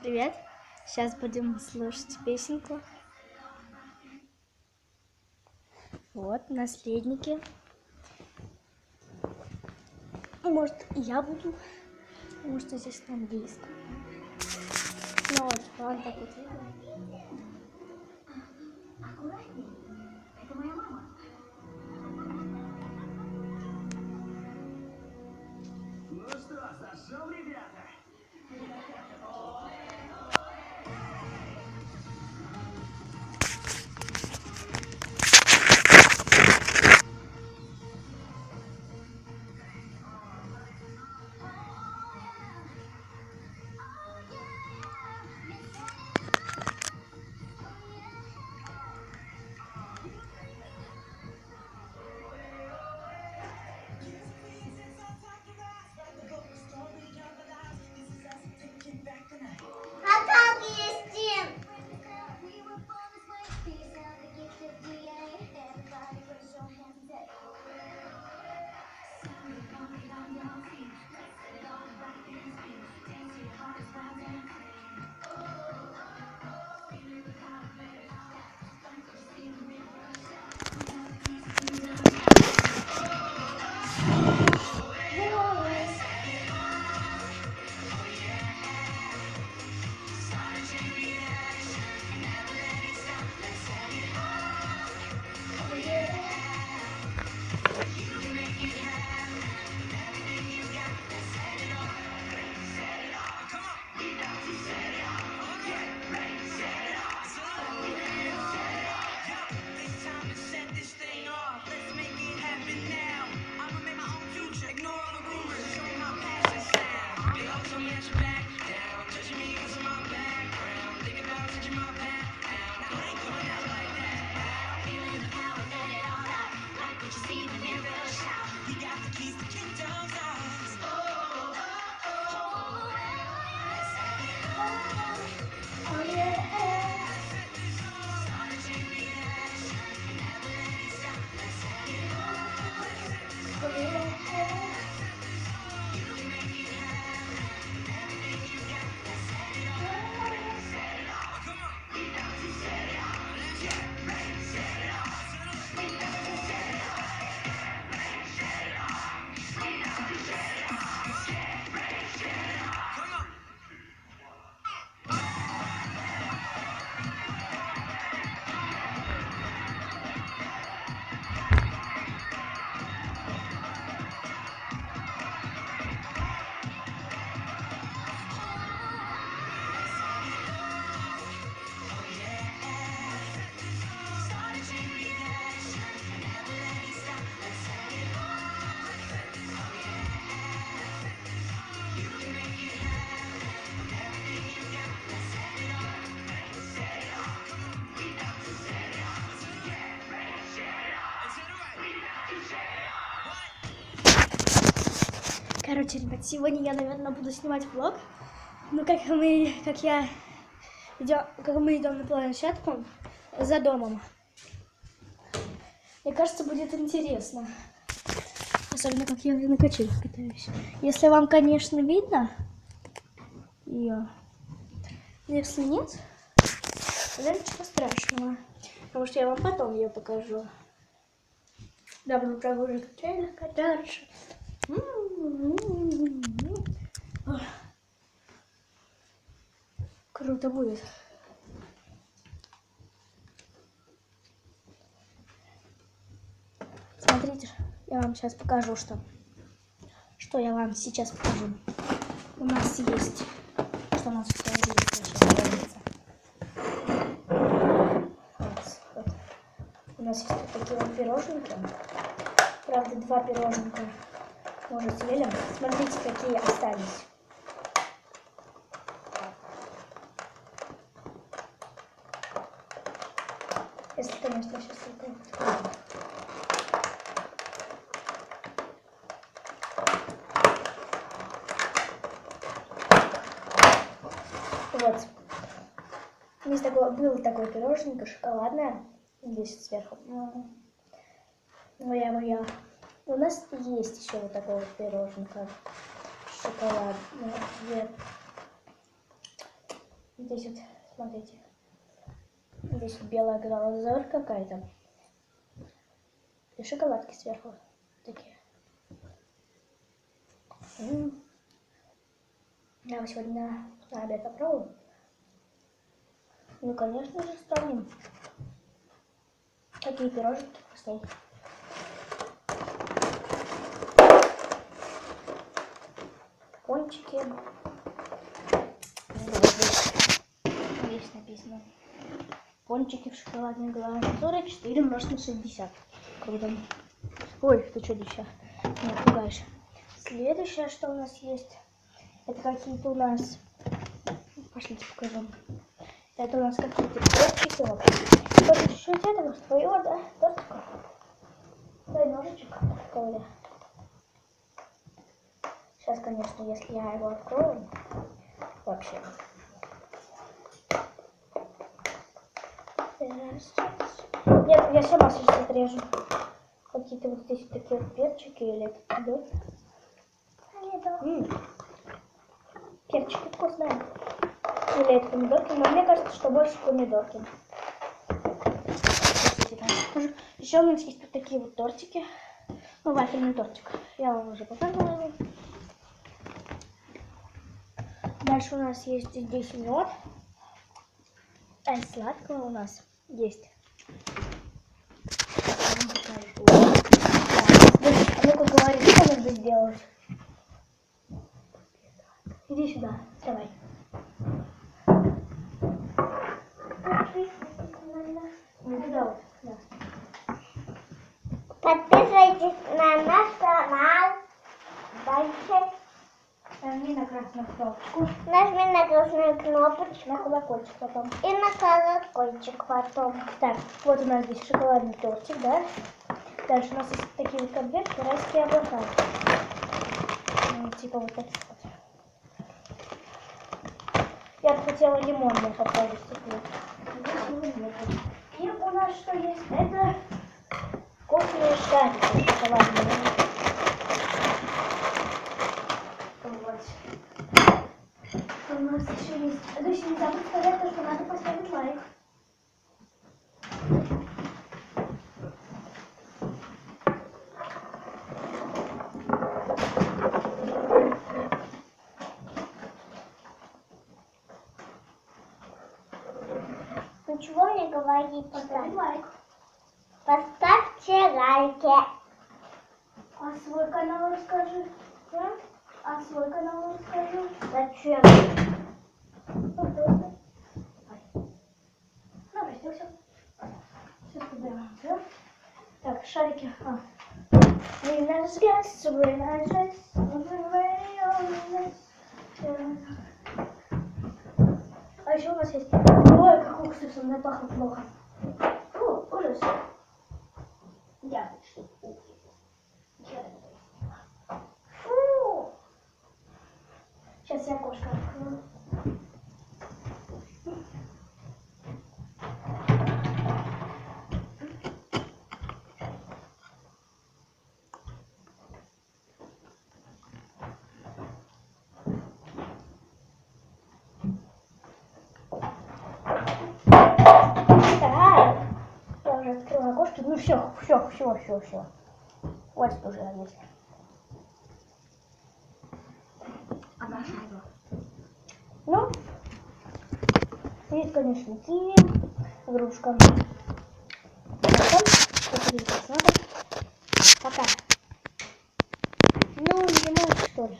Привет! Сейчас будем слушать песенку. Вот, наследники. Может, я буду. Может, здесь на английском. Ну вот, ладно, так вот. Аккуратней. Это моя мама. Ну что, зашел, ребята? А как есть? Короче, ребят, сегодня я, наверное, буду снимать влог. Ну, как мы идем на площадку за домом. Мне кажется, будет интересно. Особенно, как я на качелях катаюсь. Если вам, конечно, видно ее. Если нет, тогда ничего страшного. Потому что я вам потом ее покажу. Добро прогулок в качелях кататься. Круто будет. Смотрите, я вам сейчас покажу, что я вам сейчас покажу. У нас есть, что у нас в холодильнике. Вот. У нас есть вот такие вот пироженки. Правда, 2 пироженка мы уже съели. Смотрите, какие остались. Если, конечно, сейчас только открою. Вот. Есть было такое пироженка шоколадное. Здесь сверху. Моя. У нас есть еще вот такое вот пироженка шоколадное. Здесь вот, смотрите. Здесь вот белая глазурь какая-то. И шоколадки сверху такие. Я вот сегодня на обед попробую. Ну, конечно же, станем. Такие пирожки вкусные. Пончики. Здесь написано. Пончики в шоколадной глазури 4 умножить на 60. Круто. Ой, ты что, дича? Не пугаешь. Следующее, что у нас есть, это какие-то у нас... Пошлите покажу. Это у нас какие-то тортики. Вот чуть-чуть этого своего, да, тортика. Дай ножичек. Коля. Сейчас, конечно, если я его открою, вообще. Нет, я сама сейчас отрежу. Какие-то вот здесь такие вот перчики или это помидор. Перчики вкусные. Или это помидорки, но мне кажется, что больше помидорки. Еще у нас есть вот такие вот тортики. Ну, вафельный тортик. Я вам уже показывала его. Дальше у нас есть здесь мед. А из сладкого у нас есть. А ну-ка говори, что надо сделать? Иди сюда, давай. Ну, туда вот, да. Подписывайтесь на наш канал. Дальше Нажми на красную кнопочку. нажми на красную кнопочку На колокольчик потом. и на колокольчик потом. Так, вот у нас здесь шоколадный тортик, да? Дальше у нас есть такие вот конфетки, райские облака. Ну, типа вот таких вот. Я бы хотела лимонную попробовать такую. Здесь его нету. И у нас что есть? Это вкусные шарики шоколадные. Вот. Что у нас еще есть? А еще не забудь сказать, что надо поставить лайк. Ничего не говори, Поставить лайк. Поставьте лайки. А свой канал расскажи. А свой канал расскажи. Зачем? Ну, просто. Ну, прости, все. Сейчас подберем. Все. Так, шарики. А еще у нас есть... Ой, как уксусом напахло плохо. Фу, ужас. Я что? Фу. Сейчас я окошко открою. Я уже открыла окошко. Ну все. Хватит уже есть. Обожаю. Ну, есть, конечно, киви, игрушка. Пока. Ну, не можешь, что ли?